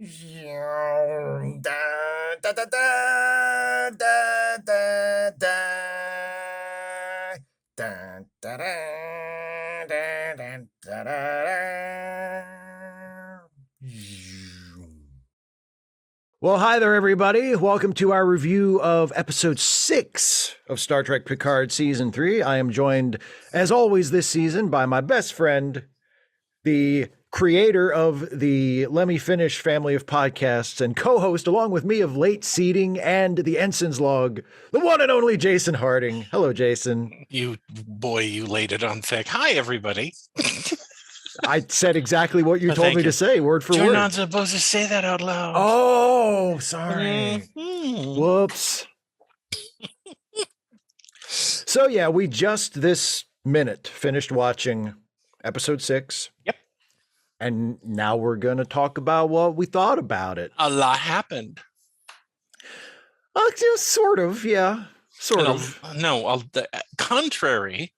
Well, hi there, everybody. Welcome to our review of episode 6 of Star Trek Picard Season 3. I am joined, as always this season, by my best friend, the creator of the Let Me Finish family of podcasts and co-host, along with me, of Late Seating and the Ensign's Log, the one and only Jason Harding. Hello, Jason. You laid it on thick. Hi, everybody. I said exactly what you told me to say, word for word. You're not supposed to say that out loud. Oh, sorry. Whoops. So, yeah, we just this minute finished watching episode 6. Yep. And now we're going to talk about what we thought about it. A lot happened. Sort of, yeah. Sort of. Contrary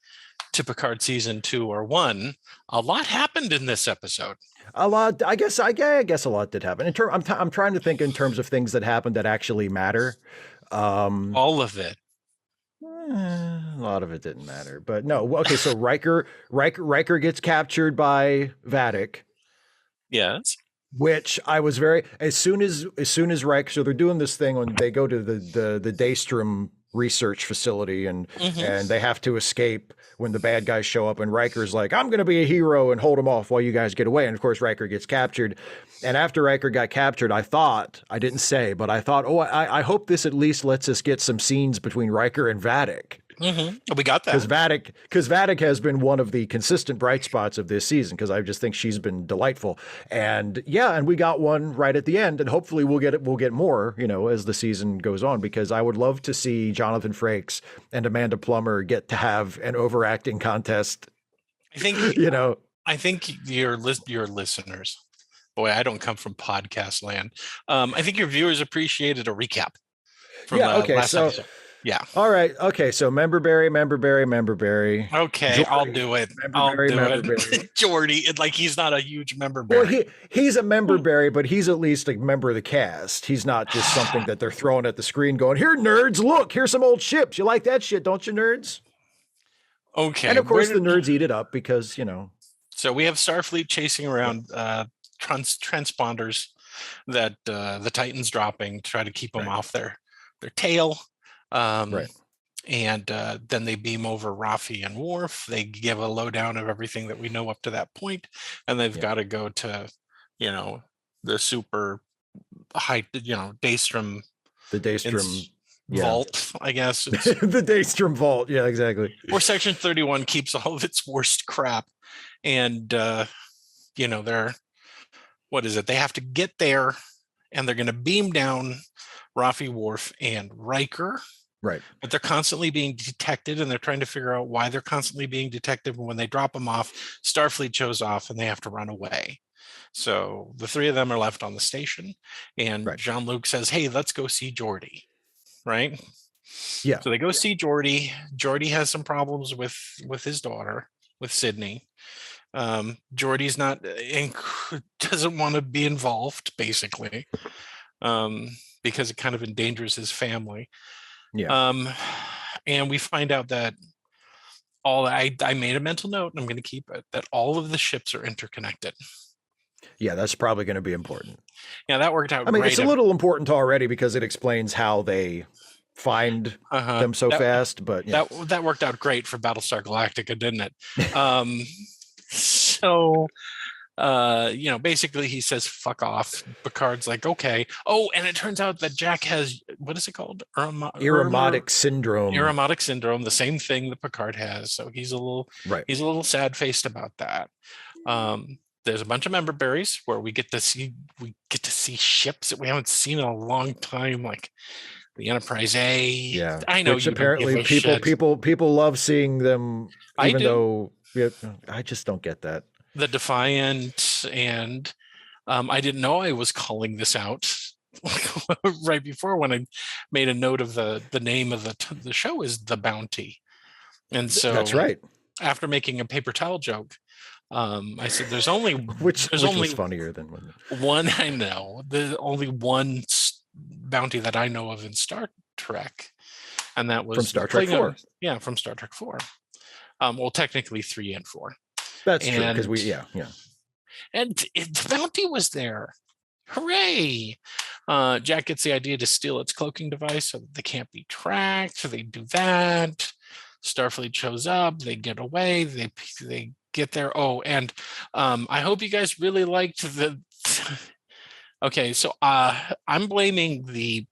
to Picard season 2 or 1, a lot happened in this episode. A lot, I guess a lot did happen. I'm trying to think in terms of things that happened that actually matter. All of it. A lot of it didn't matter, but no. Okay, so Riker gets captured by Vadic. Yes. Which I was as soon as Riker, so they're doing this thing when they go to the Daystrom research facility and they have to escape when the bad guys show up, and Riker's like, I'm going to be a hero and hold them off while you guys get away. And of course, Riker gets captured. And after Riker got captured, I thought, I hope this at least lets us get some scenes between Riker and Vadic. We got that. Because Vadic has been one of the consistent bright spots of this season, because I just think she's been delightful. And and we got one right at the end, and hopefully we'll get more, as the season goes on, because I would love to see Jonathan Frakes and Amanda Plummer get to have an overacting contest. I think I think your listeners, boy, I don't come from podcast land. I think your viewers appreciated a recap from last episode. Yeah. All right. Okay. So member berry. Okay, Jordy, I'll do it. Jordy, like, he's not a huge member berry. Well, he's a member berry, but he's at least a member of the cast. He's not just something that they're throwing at the screen going, here, nerds, look, here's some old ships. You like that shit, don't you, nerds? Okay. And of course the nerds eat it up because, So we have Starfleet chasing around transponders that the Titans dropping to try to keep them off their tail. And then they beam over Raffi and Worf. They give a lowdown of everything that we know up to that point, and they've got to go to, the super high, Daystrom. The Daystrom vault, I guess. The Daystrom vault. Yeah, exactly. Where Section 31 keeps all of its worst crap, and they're, what is it? They have to get there, and they're going to beam down Raffi, Worf, and Riker. Right. But they're constantly being detected, and they're trying to figure out why they're constantly being detected. And when they drop them off, Starfleet shows off and they have to run away. So the three of them are left on the station, and Jean-Luc says, hey, let's go see Jordy. Right? Yeah. So they go see Jordy. Jordy has some problems with his daughter, with Sydney. Jordy's doesn't want to be involved, basically, because it kind of endangers his family. Yeah. And we find out that I made a mental note, and I'm going to keep it, that all of the ships are interconnected. Yeah, that's probably going to be important. Yeah, that worked out. I mean, it's a little important already because it explains how they find them so fast. But that worked out great for Battlestar Galactica, didn't it? So basically he says fuck off. Picard's like, okay. Oh, and it turns out that Jack has, what is it called? Irremotic syndrome. Irremotic syndrome, the same thing that Picard has. So he's a little sad-faced about that. There's a bunch of member berries where we get to see ships that we haven't seen in a long time, like the Enterprise A. Yeah, I know. Which apparently people love seeing them, even though I just don't get that. The Defiant, and I didn't know I was calling this out right before when I made a note of the name of the show is The Bounty, and so that's right. After making a paper towel joke, I said, there's only which only was funnier than when one. I know the only one bounty that I know of in Star Trek, and that was from Star Trek 4. Yeah, from Star Trek 4. Well, technically 3 and 4. That's true, because and the bounty was there. Hooray! Jack gets the idea to steal its cloaking device so that they can't be tracked. So they do that. Starfleet shows up. They get away. They get there. Oh, and I hope you guys really liked the. Okay, so I'm blaming the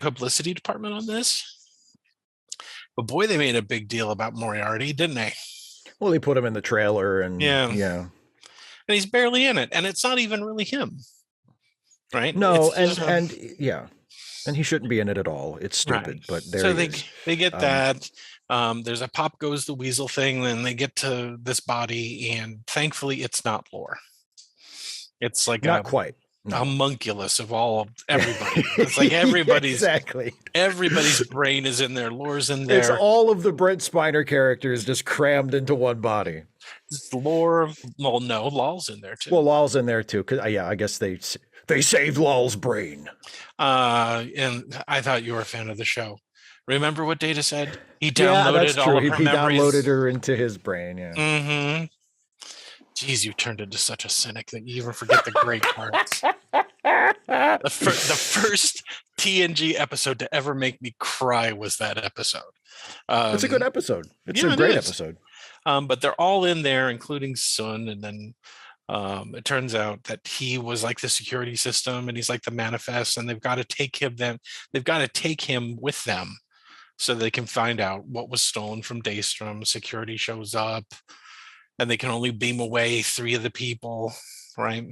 publicity department on this. But boy, they made a big deal about Moriarty, didn't they? Well, they put him in the trailer, and and he's barely in it, and it's not even really him, right? No, and he shouldn't be in it at all. It's stupid, right. But there. So they get that. There's a pop goes the weasel thing. Then they get to this body, and thankfully, it's not lore. It's like not quite. No. Homunculus of everybody. It's like everybody's exactly. Everybody's brain is in there. Lore's in there. It's all of the Brent Spiner characters just crammed into one body. It's lore. Well, no, Lol's in there too. Well, Lol's in there too. Cause I guess they saved Lol's brain. And I thought you were a fan of the show. Remember what Data said? He downloaded that's true. all of her memories. Downloaded her into his brain. Yeah. Mm-hmm. Geez, you turned into such a cynic that you even forget the great parts. The first TNG episode to ever make me cry was that episode. It's a good episode. It's a great episode. But they're all in there, including Sun. And then it turns out that he was like the security system, and he's like the manifest. And they've got to take him. They've got to take him with them so they can find out what was stolen from Daystrom. Security shows up. And they can only beam away 3 of the people, right?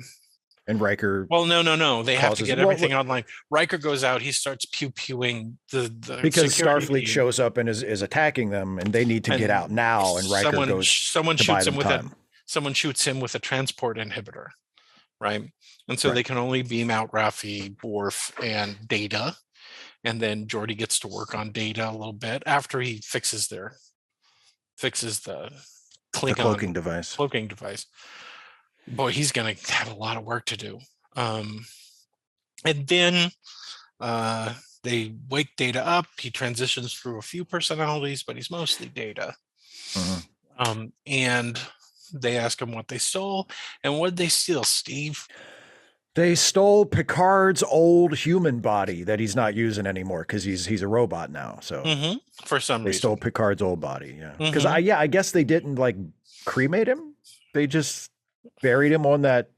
And Riker. Well, no. They have to get everything online. Riker goes out. He starts pew-pewing the because Starfleet shows up and is attacking them, and they need to get out now. And Riker someone shoots him with a transport inhibitor, right? And so they can only beam out Raffi, Worf, and Data. And then Jordy gets to work on Data a little bit after he fixes the cloaking device. Boy, he's going to have a lot of work to do. And then they wake Data up. He transitions through a few personalities, but he's mostly Data. Mm-hmm. And they ask him what they stole. And what did they steal, Steve? They stole Picard's old human body that he's not using anymore because he's a robot now. So for some reason they stole Picard's old body. Yeah, because I guess they didn't like cremate him. They just buried him on that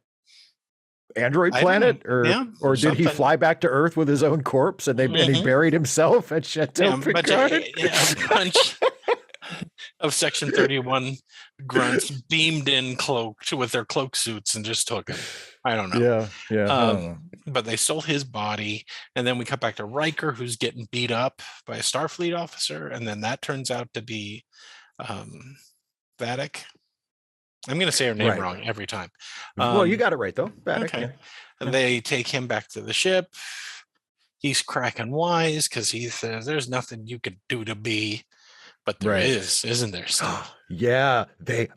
android planet, or did he fly back to Earth with his own corpse and he buried himself at Chateau Picard? A bunch of Section 31 grunts beamed in cloaked with their cloak suits and just took him. I don't know. Yeah. But they stole his body, and then we cut back to Riker, who's getting beat up by a Starfleet officer, and then that turns out to be Vadic. I'm going to say her name wrong every time. Well, you got it right though. Vadic, okay. And they take him back to the ship. He's cracking wise because he says, "There's nothing you could do to me." But there is, isn't there? Yeah, they're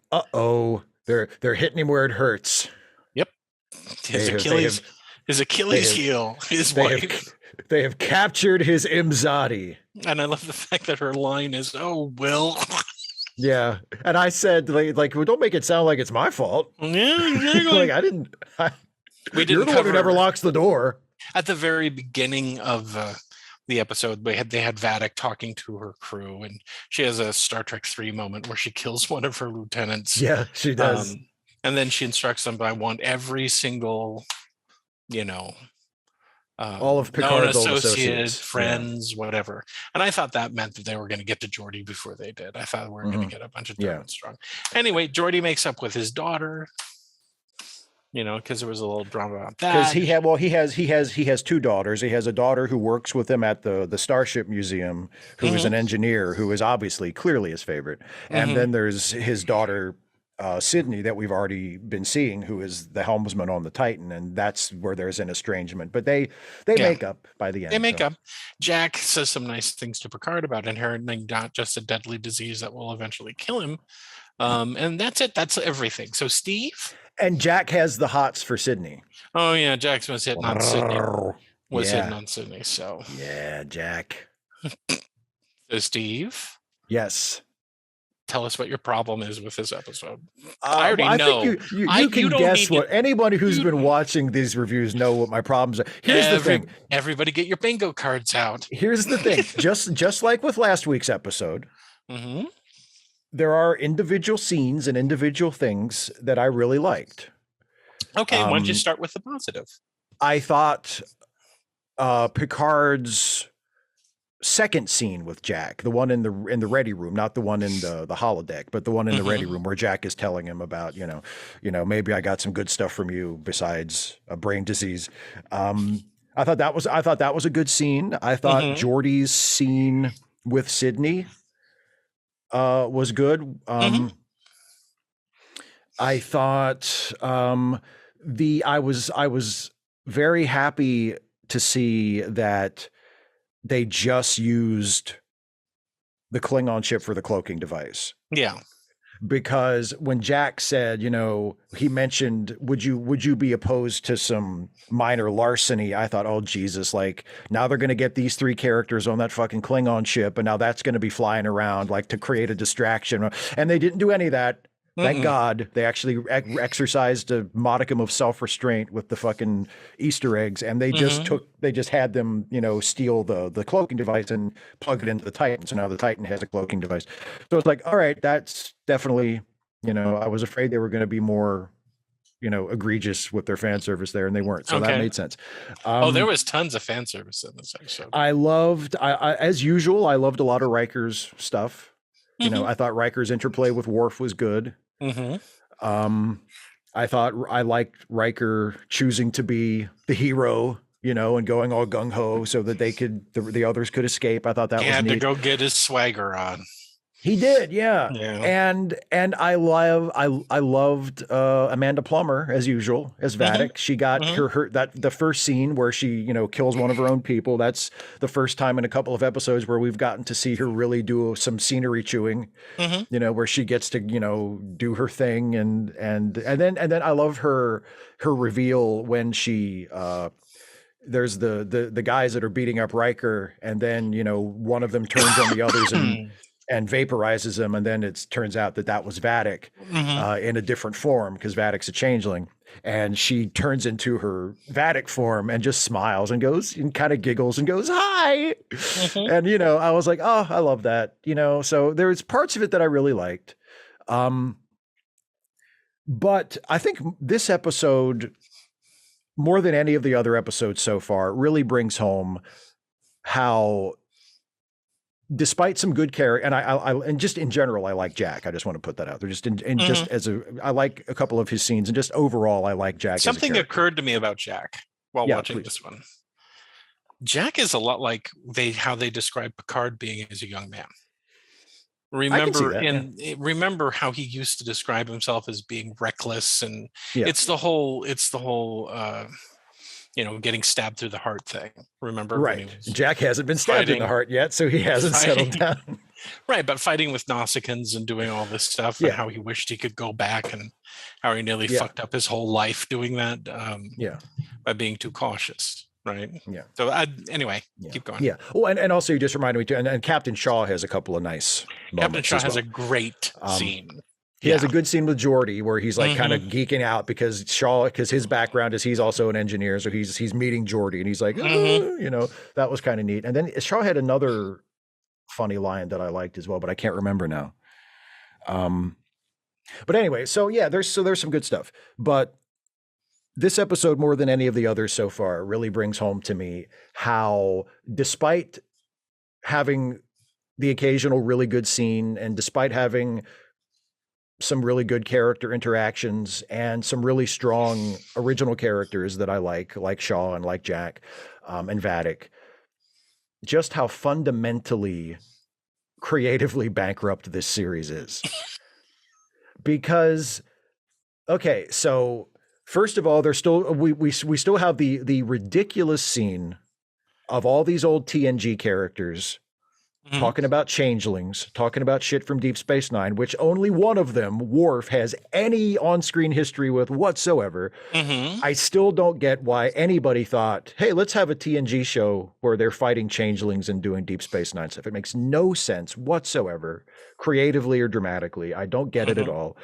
hitting him where it hurts. Yep, his Achilles heel. They have captured his Imzadi. And I love the fact that her line is, "Oh, Will." Yeah, and I said, like, well, don't make it sound like it's my fault. Yeah, like I didn't. You're the one who never locks the door. At the very beginning of the episode, they had Vadic talking to her crew, and she has a Star Trek 3 moment where she kills one of her lieutenants. Yeah, she does. And then she instructs them, but I want every single, all of Picard's old associates, friends, whatever. And I thought that meant that they were going to get to Jordy before they did. I thought we were going to get a bunch of German strong. Anyway, Jordy makes up with his daughter. Because there was a little drama about that. Because he has 2 daughters. He has a daughter who works with him at the Starship Museum, who is an engineer, who is clearly his favorite. And then there's his daughter, Sydney that we've already been seeing, who is the helmsman on the Titan, and that's where there's an estrangement. But they make up by the end. They make up. Jack says some nice things to Picard about inheriting not just a deadly disease that will eventually kill him. And that's it. That's everything. So Steve? And Jack has the hots for Sydney. Oh, yeah. Jack was hitting on Sydney. Hitting on Sydney. So. Yeah, Jack. So Steve? Yes. Tell us what your problem is with this episode. I already know. Think you can guess what. Anybody who's been watching these reviews know what my problems are. Here's the thing. Everybody get your bingo cards out. Here's the thing. just like with last week's episode, there are individual scenes and individual things that I really liked. Okay, why don't you start with the positive? I thought Picard's second scene with Jack, the one in the ready room, not the one in the holodeck, but the one in the ready room where Jack is telling him about, maybe I got some good stuff from you besides a brain disease. I thought that was a good scene. I thought Jordy's scene with Sydney was good. I thought I was very happy to see that they just used the Klingon ship for the cloaking device. Yeah. Because when Jack said, he mentioned, would you be opposed to some minor larceny? I thought, oh, Jesus, like now they're going to get these 3 characters on that fucking Klingon ship. And now that's going to be flying around like to create a distraction. And they didn't do any of that. Thank God they actually exercised a modicum of self-restraint with the fucking Easter eggs, and they just had them, steal the cloaking device and plug it into the Titan. So now the Titan has a cloaking device. So it's like, all right, that's definitely, I was afraid they were going to be more, egregious with their fan service there, and they weren't. So that made sense. There was tons of fan service in this episode. I as usual, I loved a lot of Riker's stuff. I thought Riker's interplay with Worf was good. I thought I liked Riker choosing to be the hero, and going all gung ho so that the others could escape. I thought that was neat. He had to go get his swagger on. He did, yeah. And I loved Amanda Plummer as usual as Vadic. She got the first scene where she kills one of her own people. That's the first time in a couple of episodes where we've gotten to see her really do some scenery chewing. Where she gets to do her thing and then I love her reveal when she there's the guys that are beating up Riker, and then one of them turns on the others and vaporizes them, and then it turns out that was Vadic in a different form, because Vadic's a changeling, and she turns into her Vadic form and just smiles and goes and kind of giggles and goes, hi. And I was like, oh, I love that. So there's parts of it that I really liked, but I think this episode, more than any of the other episodes so far, really brings home how, despite some good character, and I just in general, I like Jack. I just want to put that out there. Just I like a couple of his scenes, and just overall, I like Jack. Something occurred to me about Jack while watching this one. Jack is a lot like how they describe Picard being as a young man. Remember how he used to describe himself as being reckless, and it's the whole getting stabbed through the heart thing. Remember? Right. Jack hasn't been stabbed in the heart yet, so he hasn't settled down. Right, but fighting with Nausicaans and doing all this stuff, and how he wished he could go back, and how he nearly fucked up his whole life doing that by being too cautious. Right. Yeah. So anyway, keep going. Yeah. Oh, and also you just reminded me too, and Captain Shaw has a couple of nice moments. Captain Shaw has a great scene. He has a good scene with Jordy where he's like kind of geeking out because his background is he's also an engineer. So he's meeting Jordy and he's like, that was kind of neat. And then Shaw had another funny line that I liked as well, but I can't remember now. But anyway, so there's some good stuff, but this episode, more than any of the others so far, really brings home to me how, despite having the occasional really good scene, and despite having some really good character interactions and some really strong original characters that I like Shaw and like Jack and Vadic, just how fundamentally creatively bankrupt this series is. because okay, so first of all, there's still we still have the ridiculous scene of all these old TNG characters talking about changelings, talking about shit from Deep Space Nine, which only one of them, Worf, has any on-screen history with whatsoever. I still don't get why anybody thought, hey, let's have a TNG show where they're fighting changelings and doing Deep Space Nine stuff. It makes no sense whatsoever, creatively or dramatically. I don't get it at all.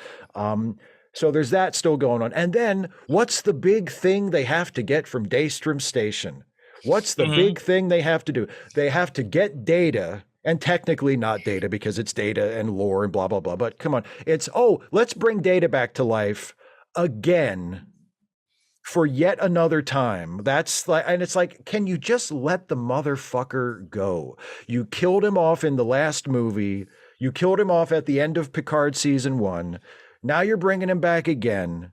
So there's that still going on. And then what's the big thing they have to get from Daystrom Station? What's the big thing they have to do? They have to get data, and technically not data because it's data and lore and blah, blah, blah. But come on, it's, let's bring data back to life again for yet another time. That's like, and it's like, can you just let the motherfucker go? You killed him off in the last movie. You killed him off at the end of Picard season 1. Now you're bringing him back again.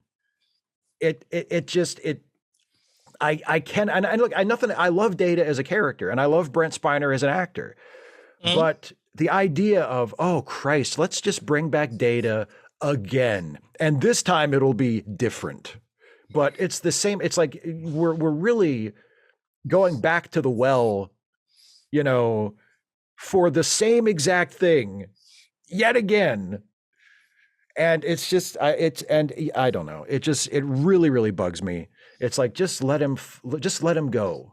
I can, and look, I love Data as a character and I love Brent Spiner as an actor, but the idea of, oh Christ, let's just bring back Data again. And this time it'll be different, but it's the same. It's like, we're really going back to the well, for the same exact thing yet again. And it's just, I don't know. It really, really bugs me. It's like, just let him go,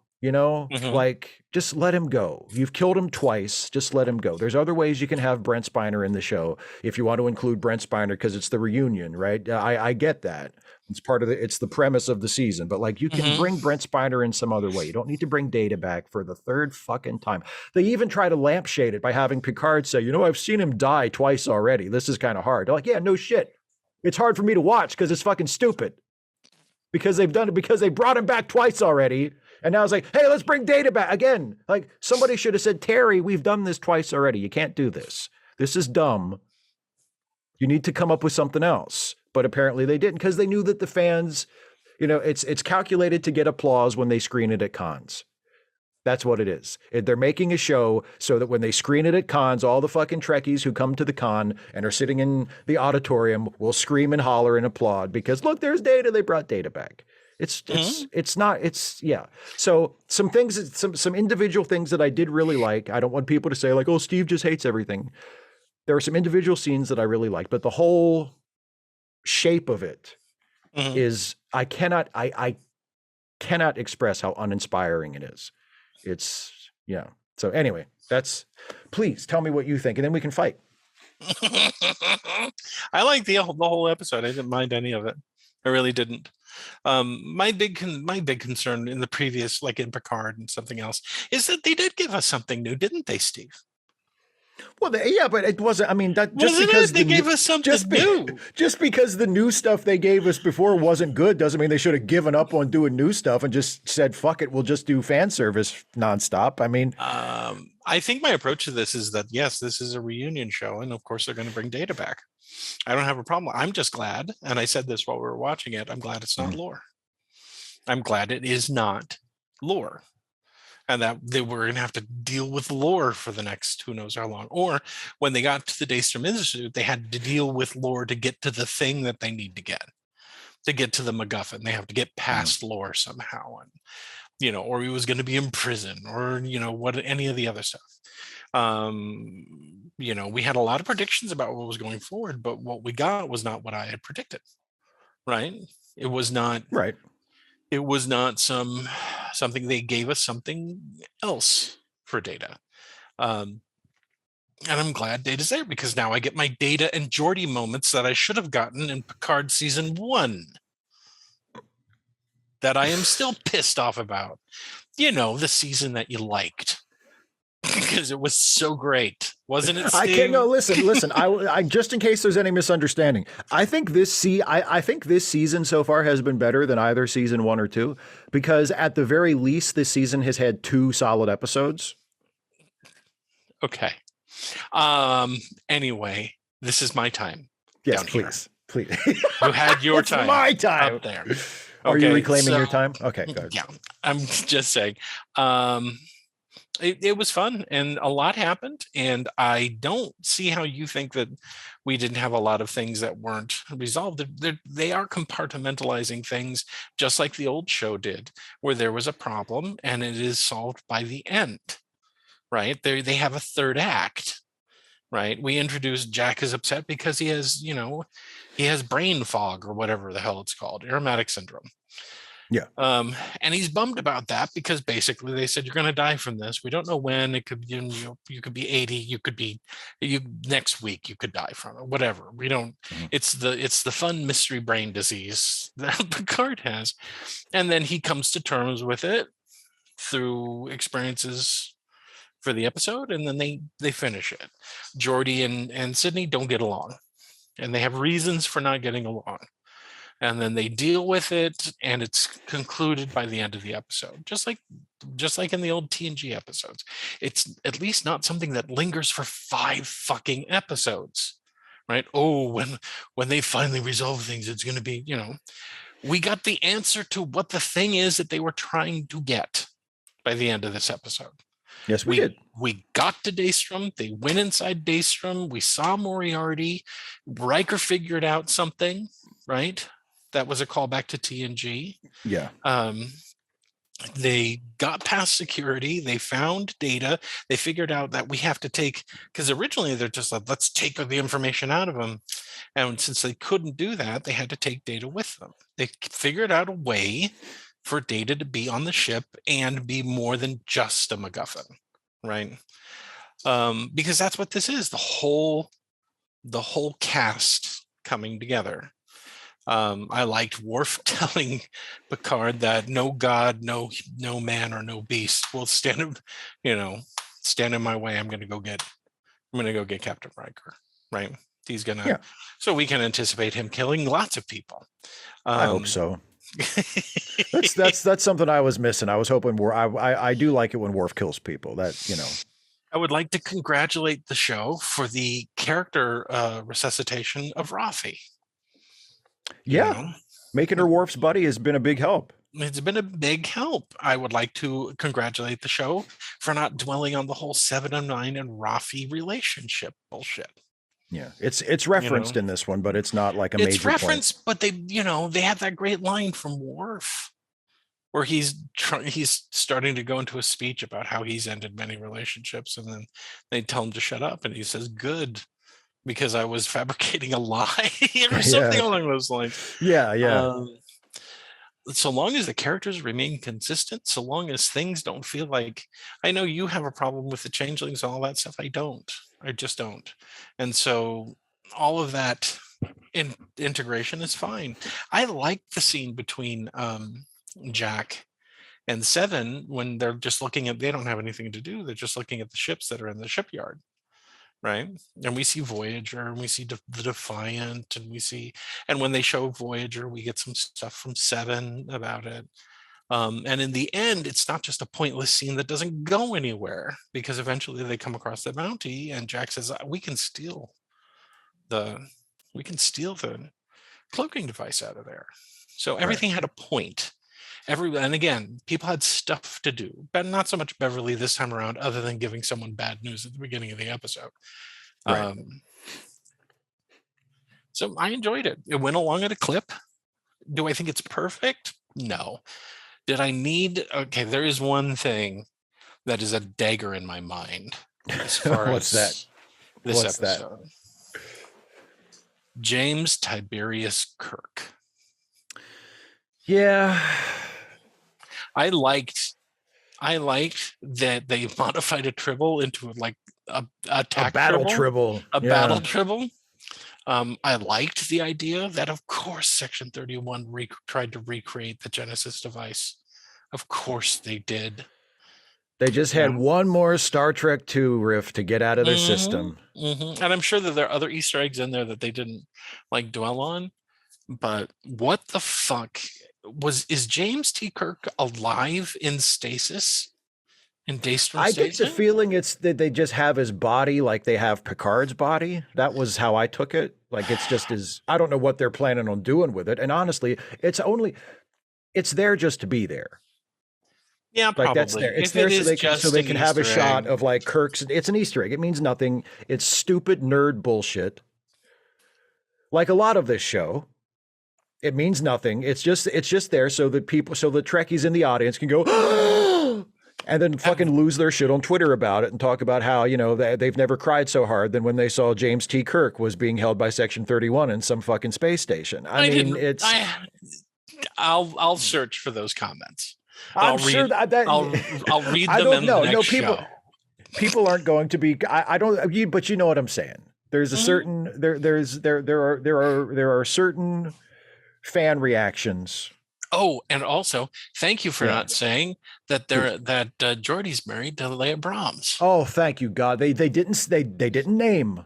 like, just let him go. You've killed him twice. Just let him go. There's other ways you can have Brent Spiner in the show if you want to include Brent Spiner because it's the reunion, right? I get that. It's the premise of the season, but like, you can bring Brent Spiner in some other way. You don't need to bring Data back for the third fucking time. They even try to lampshade it by having Picard say, I've seen him die twice already. This is kind of hard. They're like, yeah, no shit. It's hard for me to watch because it's fucking stupid. Because they've done it, because they brought him back twice already. And now it's like, hey, let's bring Data back again. Like, somebody should have said, Terry, we've done this twice already. You can't do this. This is dumb. You need to come up with something else. But apparently they didn't, because they knew that the fans, it's calculated to get applause when they screen it at cons. That's what it is. They're making a show so that when they screen it at cons, all the fucking Trekkies who come to the con and are sitting in the auditorium will scream and holler and applaud because, look, there's Data. They brought Data back. Yeah. So some things, some individual things that I did really like. I don't want people to say like, oh, Steve just hates everything. There are some individual scenes that I really liked, but the whole shape of it is, I cannot express how uninspiring it is. It's, yeah. So anyway, please tell me what you think and then we can fight. I like the whole episode. I didn't mind any of it. I really didn't. My big concern in the previous, like in Picard and something else, is that they did give us something new, didn't they, Steve? Well, yeah, but it wasn't. I mean, that just because they gave us something new. Just because the new stuff they gave us before wasn't good doesn't mean they should have given up on doing new stuff and just said, "Fuck it, we'll just do fan service nonstop." I mean, I think my approach to this is that yes, this is a reunion show, and of course they're going to bring Data back. I don't have a problem. I'm just glad, and I said this while we were watching it. I'm glad it's not lore. I'm glad it is not lore. And that they were going to have to deal with lore for the next who knows how long. Or when they got to the Daystrom Institute, they had to deal with lore to get to the thing that they need to get to the MacGuffin. They have to get past lore somehow. And, or he was going to be in prison or, any of the other stuff. We had a lot of predictions about what was going forward, but what we got was not what I had predicted. Right. It was not. Right. It was not something they gave us something else for Data. And I'm glad Data's there because now I get my Data and Jordy moments that I should have gotten in Picard season 1 that I am still pissed off about. The season that you liked. Because it was so great, wasn't it, Steve? I can't. No, listen. I just in case there's any misunderstanding, I think this season so far has been better than either season 1 or 2, because at the very least, this season has had 2 solid episodes. Okay. Anyway, this is my time. Yes, please. You had your time. My time up there. Are you reclaiming your time? Okay, go ahead. Yeah, I'm just saying. it was fun, and a lot happened, and I don't see how you think that we didn't have a lot of things that weren't resolved. They are compartmentalizing things just like the old show did, where there was a problem and it is solved by the end, right? They have a third act, right? We introduced Jack is upset because he has, he has brain fog or whatever the hell it's called, aromatic syndrome. Yeah. And he's bummed about that because basically they said you're going to die from this. We don't know when. It could be, you could be 80. You could be next week. You could die from it. Whatever. We don't. It's the fun mystery brain disease that Picard has, and then he comes to terms with it through experiences for the episode, and then they finish it. Jordy and Sydney don't get along, and they have reasons for not getting along. And then they deal with it, and it's concluded by the end of the episode, just like in the old TNG episodes. It's at least not something that lingers for 5 fucking episodes, right? Oh, when they finally resolve things, it's going to be, we got the answer to what the thing is that they were trying to get by the end of this episode. Yes, we did. We got to Daystrom. They went inside Daystrom. We saw Moriarty. Riker figured out something, right? That was a callback to TNG. Yeah. They got past security. They found data. They figured out that we have to take, because originally they're just like, let's take the information out of them. And since they couldn't do that, they had to take data with them. They figured out a way for data to be on the ship and be more than just a MacGuffin, right? Because that's what this is, the whole cast coming together. I liked Worf telling Picard that no god, no man, or no beast will stand in my way. I'm gonna go get Captain Riker, right? He's gonna, so we can anticipate him killing lots of people. I hope so. That's something I was missing. I was hoping I do like it when Worf kills people. I would like to congratulate the show for the character resuscitation of Rafi. Yeah, making her Worf's buddy has been a big help. It's been a big help. I would like to congratulate the show for not dwelling on the whole 7 of 9 and Rafi relationship bullshit. Yeah, it's referenced in this one, but it's not like a major point. It's referenced, but they have that great line from Worf where he's starting to go into a speech about how he's ended many relationships, and then they tell him to shut up, and he says, "Good, because I was fabricating a lie," or something along those lines. Yeah. So long as the characters remain consistent, so long as things don't feel like, I know you have a problem with the changelings and all that stuff. I don't. I just don't. And so all of that integration is fine. I like the scene between Jack and 7 when they're just looking at, they don't have anything to do. They're just looking at the ships that are in the shipyard. Right. And we see Voyager, and we see the Defiant, and when they show Voyager, we get some stuff from 7 about it. And in the end, it's not just a pointless scene that doesn't go anywhere, because eventually they come across the bounty, and Jack says, we can steal the cloaking device out of there. So everything had a point. And again, people had stuff to do, but not so much Beverly this time around, other than giving someone bad news at the beginning of the episode. Right. So I enjoyed it. It went along at a clip. Do I think it's perfect? No. Did I need? Okay, there is one thing that is a dagger in my mind as far What's as that? This What's episode. That? James Tiberius Kirk. Yeah. I liked that they modified a Tribble into like a battle Tribble. Battle Tribble. I liked the idea that, of course, Section 31 tried to recreate the Genesis device. Of course they did. They just had one more Star Trek II riff to get out of their system. And I'm sure that there are other Easter eggs in there that they didn't dwell on. But what the fuck is James T. Kirk alive in stasis? In Daystrom I stasis? get the feeling it's that they just have his body like they have Picard's body. That was how I took it. Like it's just I don't know what they're planning on doing with it. And honestly, it's there just to be there. Yeah, Like that's probably. there. It's If it there so is just they an can have a Easter shot egg. of like Kirk's. It's an Easter egg. It means nothing. It's stupid nerd bullshit. Like a lot of this show, it means nothing. It's just there so that people, so the Trekkies in the audience can go and then Have, fucking lose their shit on Twitter about it and talk about how, they've never cried so hard than when they saw James T. Kirk was being held by Section 31 in some fucking space station. I mean, didn't. it's. I'll search for those comments. And I'm sure that I'll read I them don't in the know. No, next people show. people aren't going to be. I don't. But you know what I'm saying. There's a Mhm. certain there are certain fan reactions. Oh, and also thank you for Yeah. not saying that Jordy's married to Leia Brahms. Oh, thank you, God. They didn't name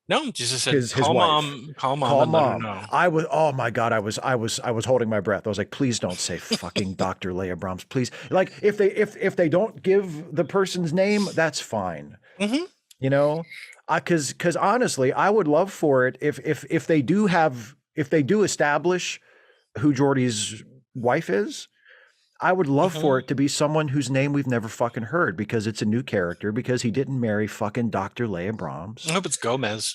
No, Jesus said, his call wife. mom Call and let her mom. know. I was, oh my God, I was holding my breath. I was like, please don't say fucking Dr. Leia Brahms, please. Like if they don't give the person's name, that's fine. Mhm. You know, because honestly, I would love for it if they do establish who Jordy's wife is. I would love for Mhm. it to be someone whose name we've never fucking heard because it's a new character because he didn't marry fucking Dr. Leia Brahms. I hope it's Gomez.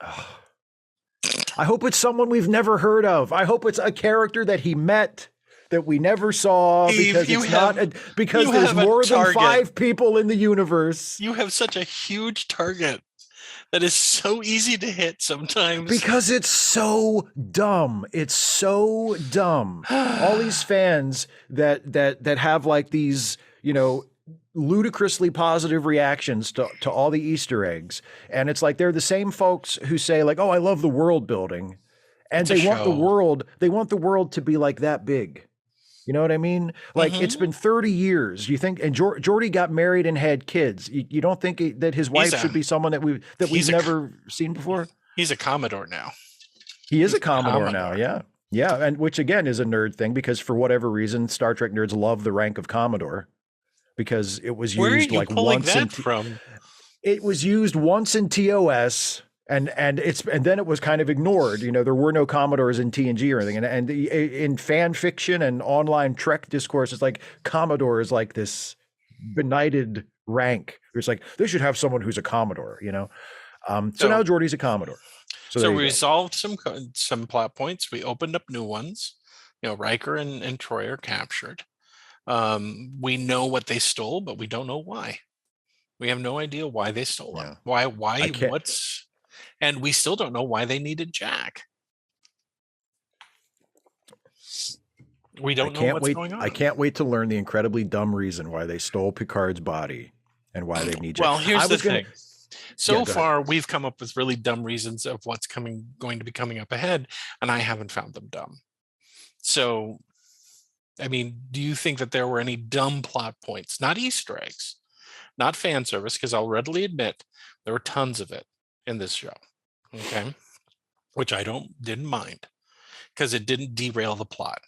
I hope it's someone we've never heard of. I hope it's a character that he met that we never saw because Steve, because you there's have a more than target. 5 people in the universe. You have such a huge target that is so easy to hit sometimes. Because it's so dumb. It's so dumb. All these fans that have like these, ludicrously positive reactions to all the Easter eggs. And it's like they're the same folks who say like, "Oh, I love the world building." And It's a they want show. they want the world to be like that big. You know what I mean? Like it's Mhm. been 30 years. You think, and Jordy got married and had kids. You don't think that his He's wife should be someone that we've he's a never seen before? he's a Commodore now. He is He's a Commodore now, yeah. Yeah, and which again is a nerd thing because for whatever reason, Star Trek nerds love the rank of Commodore because it was Where are used you like pulling once in that from? it was used once in TOS and then it was kind of ignored. There were no Commodores in TNG or anything. And in fan fiction and online Trek discourse, it's like Commodore is like this benighted rank. It's like they should have someone who's a Commodore. So now Jordy's a Commodore. So There we you go. resolved some plot points. We opened up new ones. Riker and Troy are captured. We know what they stole, but we don't know why. We have no idea why they stole them. Yeah. Why, I can't. and we still don't know why they needed Jack. We don't know what's going on. I can't wait to learn the incredibly dumb reason why they stole Picard's body and why they need Jack. Well, here's the thing. So Yeah, far, we've come up with really dumb reasons of what's going to be coming up ahead, and I haven't found them dumb. So, I mean, do you think that there were any dumb plot points? Not Easter eggs, not fan service, because I'll readily admit there were tons of it in this show. Okay, which I didn't mind because it didn't derail the plot.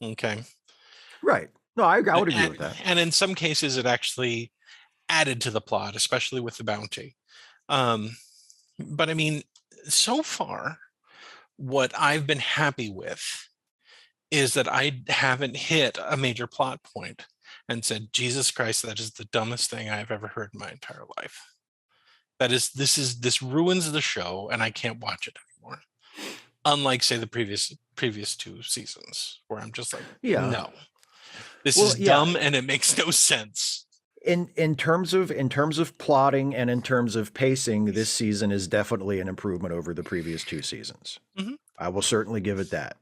Okay, right. No, I would agree with that. And in some cases, it actually added to the plot, especially with the bounty. But I mean, so far, what I've been happy with is that I haven't hit a major plot point and said, Jesus Christ, that is the dumbest thing I've ever heard in my entire life. This ruins the show and I can't watch it anymore. Unlike, say, the previous 2 seasons where I'm just like, no, this is dumb and it makes no sense. In terms of plotting and in terms of pacing, this season is definitely an improvement over the previous 2 seasons. Mm-hmm. I will certainly give it that.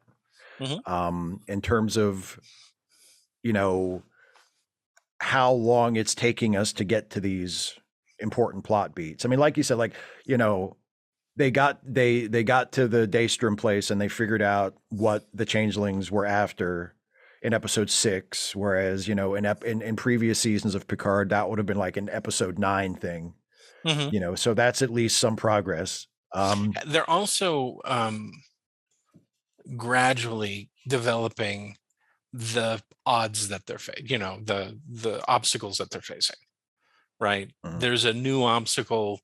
Mm-hmm. In terms of, how long it's taking us to get to these important plot beats. I mean, like you said, they got to the Daystrom place and they figured out what the Changelings were after in episode 6, whereas in previous seasons of Picard that would have been like an episode 9 thing. Mm-hmm. So that's at least some progress. They're also gradually developing the odds that they're facing, the obstacles that they're facing, right? Mm-hmm. There's a new obstacle,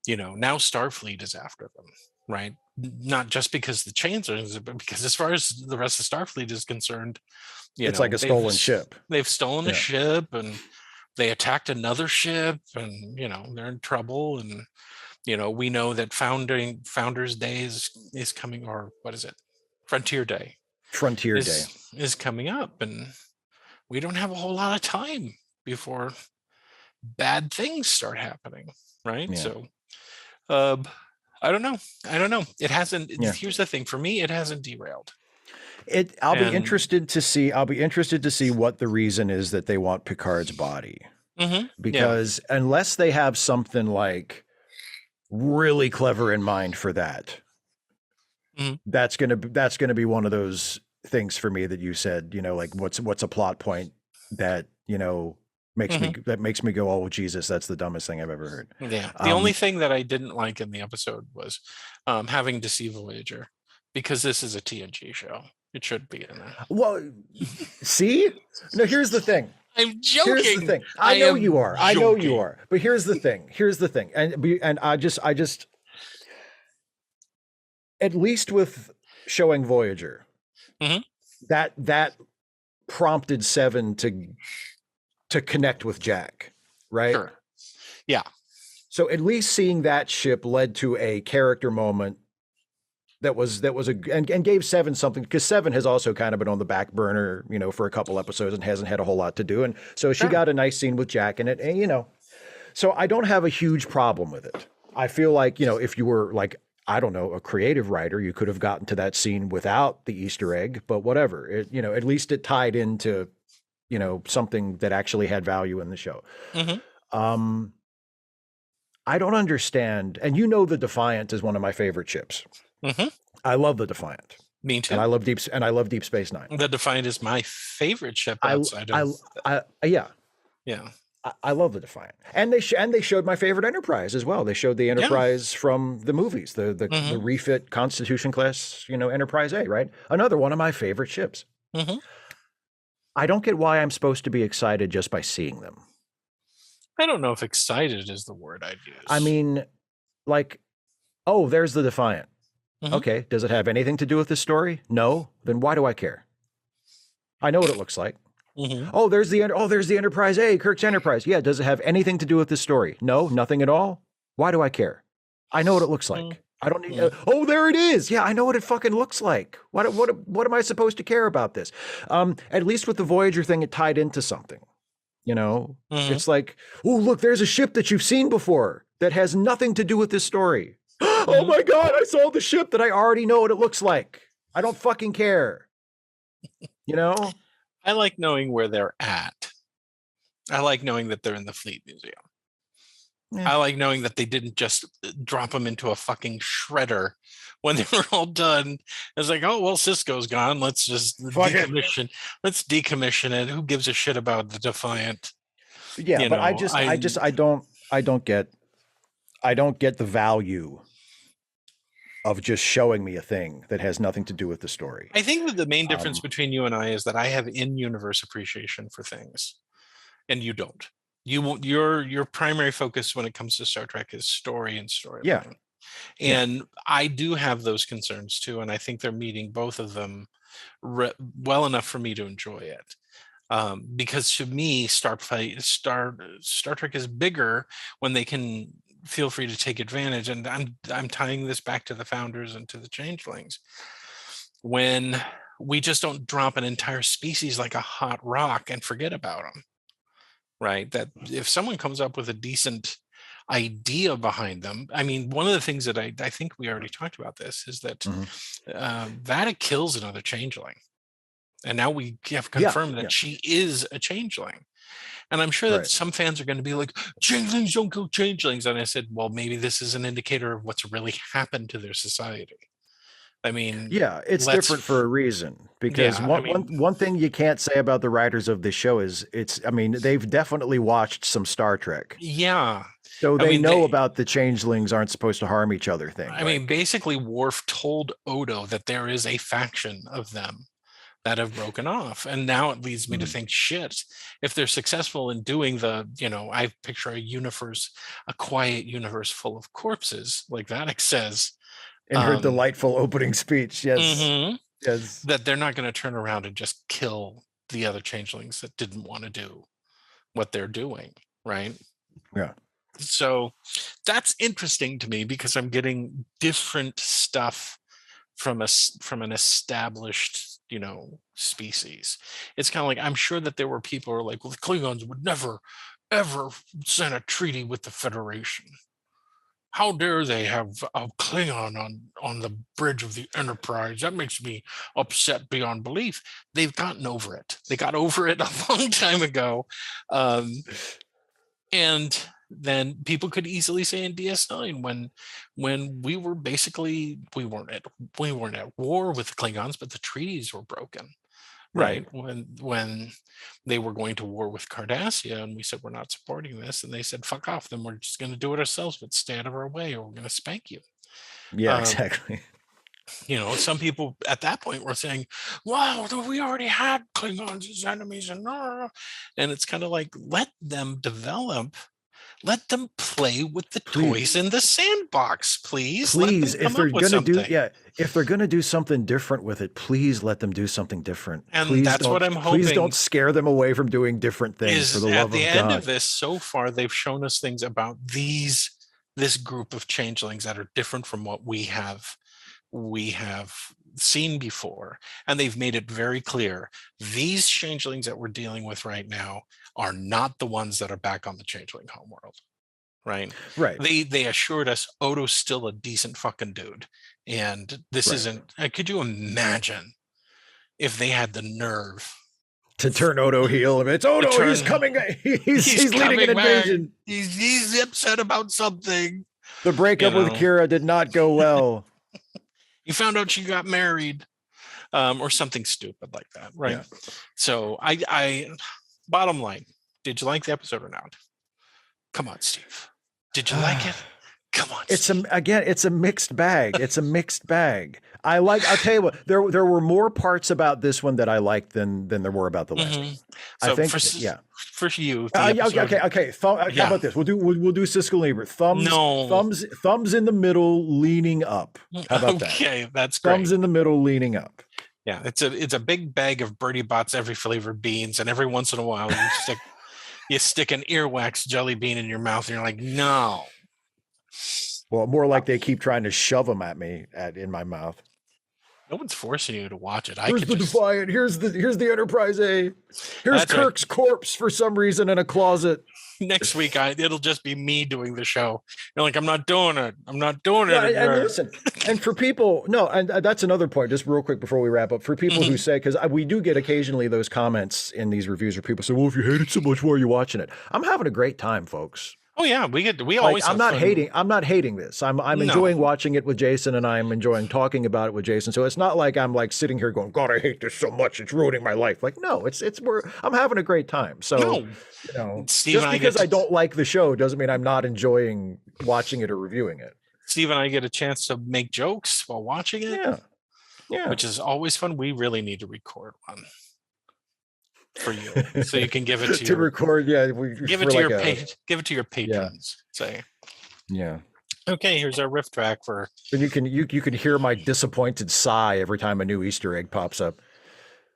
now Starfleet is after them. right? Not just because the changelings, but because as far as the rest of Starfleet is concerned, It's like a stolen ship. They've stolen a Yeah. ship, and they attacked another ship, and they're in trouble. And we know that Founders Day is coming, or what is it? Frontier Day Frontier Day is coming up, and we don't have a whole lot of time before bad things start happening, right? Yeah. So I don't know. It hasn't. Yeah. Here's the thing. For me, it hasn't derailed. I'll be interested to see what the reason is that they want Picard's body. Because unless they have something like really clever in mind for that, that's gonna be one of those things for me that you said, like what's a plot point that makes me go, oh Jesus, that's the dumbest thing I've ever heard. Yeah. The only thing that I didn't like in the episode was having to see Voyager, because this is a TNG show. It should be in there. Well, see? No, here's the thing. I'm joking. Here's the thing. I know you are. But here's the thing. And I just at least with showing Voyager, that prompted Seven to connect with Jack, right? Sure. Yeah. So at least seeing that ship led to a character moment that was and gave Seven something, because Seven has also kind of been on the back burner, for a couple episodes and hasn't had a whole lot to do. And so she got a nice scene with Jack in it, and so I don't have a huge problem with it. I feel like, if you were like, I don't know, a creative writer, you could have gotten to that scene without the Easter egg, but whatever. It, at least it tied into, something that actually had value in the show. I don't understand. And the Defiant is one of my favorite ships. I love the Defiant. Me too. And I love Deep Space Nine. The Defiant is my favorite ship outside of. Yeah. Yeah. I love the Defiant, and they showed my favorite Enterprise as well. They showed the Enterprise from the movies, the refit Constitution class, Enterprise A, right? Another one of my favorite ships. I don't get why I'm supposed to be excited just by seeing them. I don't know if excited is the word I'd use. I mean, like, oh, there's the Defiant. Okay, does it have anything to do with this story? No. Then why do I care? I know what it looks like. Oh, there's the Enterprise A, Kirk's Enterprise. Yeah, does it have anything to do with this story? No, nothing at all. Why do I care? I know what it looks like. I don't need. Oh, there it is. Yeah, I know what it fucking looks like. What am I supposed to care about this? At least with the Voyager thing, it tied into something. It's like, oh, look, there's a ship that you've seen before that has nothing to do with this story. Oh my God, I saw the ship that I already know what it looks like. I don't fucking care. I like knowing where they're at. I like knowing that they're in the Fleet Museum. I like knowing that they didn't just drop them into a fucking shredder when they were all done. It's like, oh, well, Cisco's gone. Let's just decommission. Let's decommission it. Who gives a shit about the Defiant? Yeah, but I don't get the value of just showing me a thing that has nothing to do with the story. I think that the main difference between you and I is that I have in-universe appreciation for things, and you don't. Your primary focus when it comes to Star Trek is story and storyline. Yeah. And I do have those concerns too, and I think they're meeting both of them well enough for me to enjoy it. Because to me, Star Trek is bigger when they can feel free to take advantage. And I'm tying this back to the Founders and to the Changelings. When we just don't drop an entire species like a hot rock and forget about them, right? That if someone comes up with a decent idea behind them, I mean, one of the things that I think we already talked about this is that Vadic kills another Changeling. And now we have confirmed that she is a Changeling. And I'm sure that some fans are going to be like, Changelings don't kill Changelings. And I said, well, maybe this is an indicator of what's really happened to their society. I mean, yeah, it's different for a reason, because one thing you can't say about the writers of this show is they've definitely watched some Star Trek. Yeah. So they know about the Changelings aren't supposed to harm each other thing. I mean, basically Worf told Odo that there is a faction of them that have broken off. And now it leads me to think, shit, if they're successful in doing I picture a quiet universe full of corpses, like Vadic says, In her delightful opening speech, yes. Mm-hmm. Yes. That they're not going to turn around and just kill the other changelings that didn't want to do what they're doing, right? Yeah. So that's interesting to me because I'm getting different stuff from an established, species. It's kind of like, I'm sure that there were people who are like, well, the Klingons would never, ever sign a treaty with the Federation. How dare they have a Klingon on the bridge of the Enterprise? That makes me upset beyond belief. They've gotten over it. They got over it a long time ago. And then people could easily say in DS9 when we were basically we weren't at war with the Klingons, but the treaties were broken. Right. When they were going to war with Cardassia and we said, we're not supporting this. And they said, fuck off. Then we're just going to do it ourselves, but stay out of our way or we're going to spank you. Yeah, exactly. Some people at that point were saying, wow, we already had Klingons as enemies. And it's kind of like, let them develop. Let them play with the toys in the sandbox, please. Please, if they're going to do something different with it, please let them do something different. And please that's what I'm hoping. Please don't scare them away from doing different things. For the love of God. At the end of this, so far, they've shown us things about this group of changelings that are different from what we have seen before, and they've made it very clear these changelings that we're dealing with right now are not the ones that are back on the changeling homeworld, right? They assured us Odo's still a decent fucking dude, and this isn't. Could you imagine if they had the nerve to turn Odo heel? It's Odo, he's coming. He's leading an invasion. He's upset about something. The breakup with Kira did not go well. You found out she got married, or something stupid like that, right? Yeah. So I bottom line, did you like the episode or not? Come on, Steve. Did you like it? Come on. It's a mixed bag. It's a mixed bag. I'll tell you what, there were more parts about this one that I liked than there were about the last one. So I think for you. Okay. How about this? We'll do Siskel and Ebert. Thumbs in the middle, leaning up. How about that? Okay, that's great. Thumbs in the middle, leaning up. Yeah, it's a big bag of Birdie Bott's every flavor beans, and every once in a while you stick an earwax jelly bean in your mouth, and you're like, no. Well, more like they keep trying to shove them at me in my mouth. No one's forcing you to watch it. Here's the Defiant. Here's the Enterprise A. Here's Kirk's corpse for some reason in a closet. Next week, it'll just be me doing the show. You're like, I'm not doing it. I'm not doing it. And listen, and for people, and that's another point, just real quick before we wrap up. For people who say, because we do get occasionally those comments in these reviews where people say, well, if you hate it so much, why are you watching it? I'm having a great time, folks. Oh yeah, we always. I'm not hating this. I'm enjoying watching it with Jason, and I'm enjoying talking about it with Jason. So it's not like I'm like sitting here going, God, I hate this so much. It's ruining my life. Like, no, I'm having a great time. So Steve, just because I don't like the show doesn't mean I'm not enjoying watching it or reviewing it. Steve and I get a chance to make jokes while watching it. Yeah, which is always fun. We really need to record one for you, so you can give it to record. Yeah, give it to your patrons. Say, okay, here's our riff track for. And you can hear my disappointed sigh every time a new Easter egg pops up.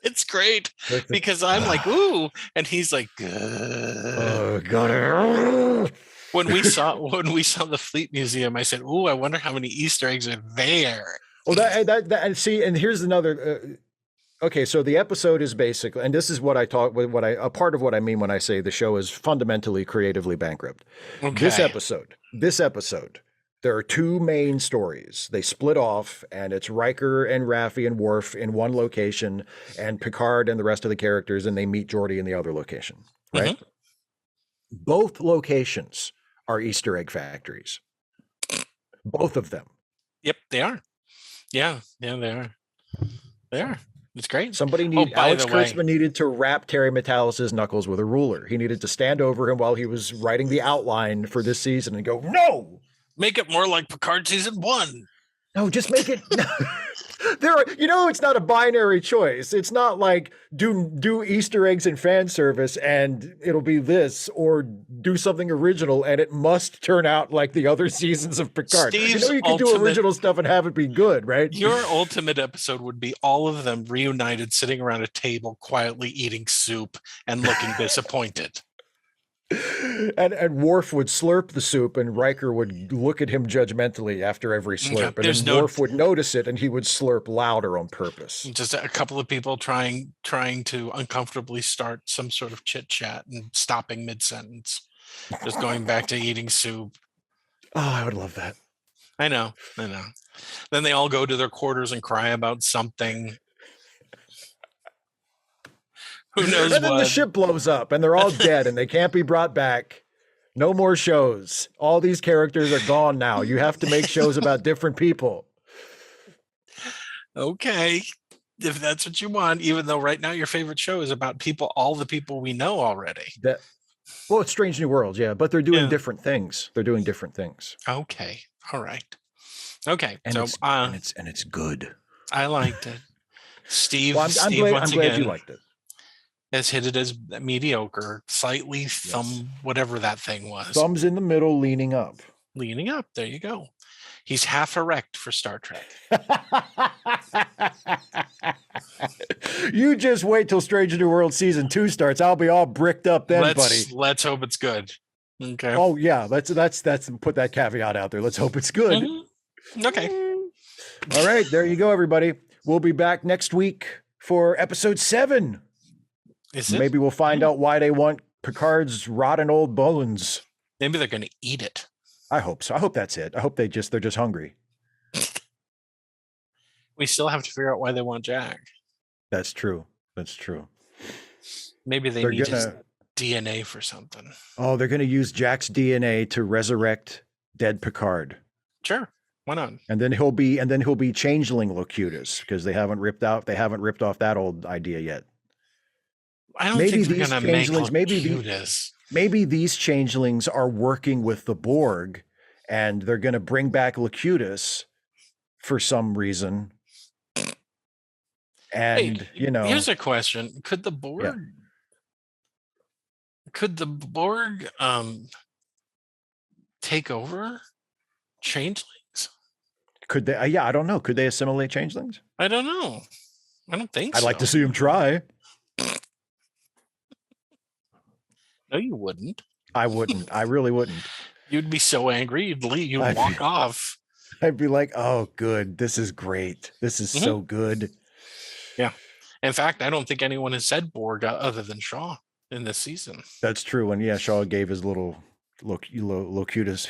It's great because I'm like, ooh, and he's like, oh God. When we saw the Fleet Museum, I said, ooh, I wonder how many Easter eggs are there. Well, and here's another. Okay, so the episode is basically, and this is what a part of what I mean when I say the show is fundamentally creatively bankrupt. Okay. This episode, there are two main stories. They split off, and it's Riker and Raffi and Worf in one location, and Picard and the rest of the characters, and they meet Jordy in the other location, right? Mm-hmm. Both locations are Easter egg factories. Both of them. Yep, they are. Yeah, they are. They are. It's great. Alex Kurtzman needed to wrap Terry Metalis' knuckles with a ruler. He needed to stand over him while he was writing the outline for this season and go, no! Make it more like Picard season 1. No, just make it. It's not a binary choice. It's not like do Easter eggs and fan service and it'll be this, or do something original and it must turn out like the other seasons of Picard. You can do original stuff and have it be good, right? Your ultimate episode would be all of them reunited, sitting around a table, quietly eating soup and looking disappointed. And Worf would slurp the soup, and Riker would look at him judgmentally after every slurp, and then Worf would notice it, and he would slurp louder on purpose. Just a couple of people trying to uncomfortably start some sort of chit chat and stopping mid sentence, just going back to eating soup. Oh, I would love that. I know. Then they all go to their quarters and cry about something. Who knows? And then the ship blows up and they're all dead and they can't be brought back. No more shows. All these characters are gone now. You have to make shows about different people. Okay. If that's what you want, even though right now your favorite show is about all the people we know already. Well, it's Strange New Worlds, yeah, but they're doing different things. Okay. All right. Okay. And it's good. I liked it. Steve, I'm glad you liked it. Has hit it as mediocre, slightly whatever that thing was. Thumbs in the middle, leaning up. Leaning up. There you go. He's half erect for Star Trek. You just wait till Strange New World season 2 starts. I'll be all bricked up then, buddy. Let's hope it's good. Okay. Oh yeah, that's put that caveat out there. Let's hope it's good. Mm-hmm. Okay. All right, there you go, everybody. We'll be back next week for episode 7. Maybe we'll find out why they want Picard's rotten old bones. Maybe they're going to eat it. I hope so. I hope that's it. I hope they're just hungry. We still have to figure out why they want Jack. That's true. Maybe they need his DNA for something. Oh, they're going to use Jack's DNA to resurrect dead Picard. Sure. Why not? And then he'll be Changeling Locutus, because they haven't ripped off that old idea yet. I don't think they're going to make Locutus. Maybe these changelings are working with the Borg, and they're going to bring back Locutus for some reason. And here's a question: Could the Borg take over changelings? Could they? I don't know. Could they assimilate changelings? I don't know. I don't think so. I'd like to see them try. No, you wouldn't. I wouldn't. I really wouldn't. You'd be so angry, you'd leave. You'd walk off. I'd be like, "Oh, good. This is great. This is so good." Yeah. In fact, I don't think anyone has said Borg other than Shaw in this season. That's true. And Shaw gave his little Locutus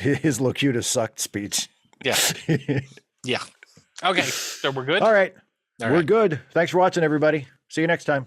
sucked speech. Yeah. Yeah. Okay. So we're good. All right. We're good. Thanks for watching, everybody. See you next time.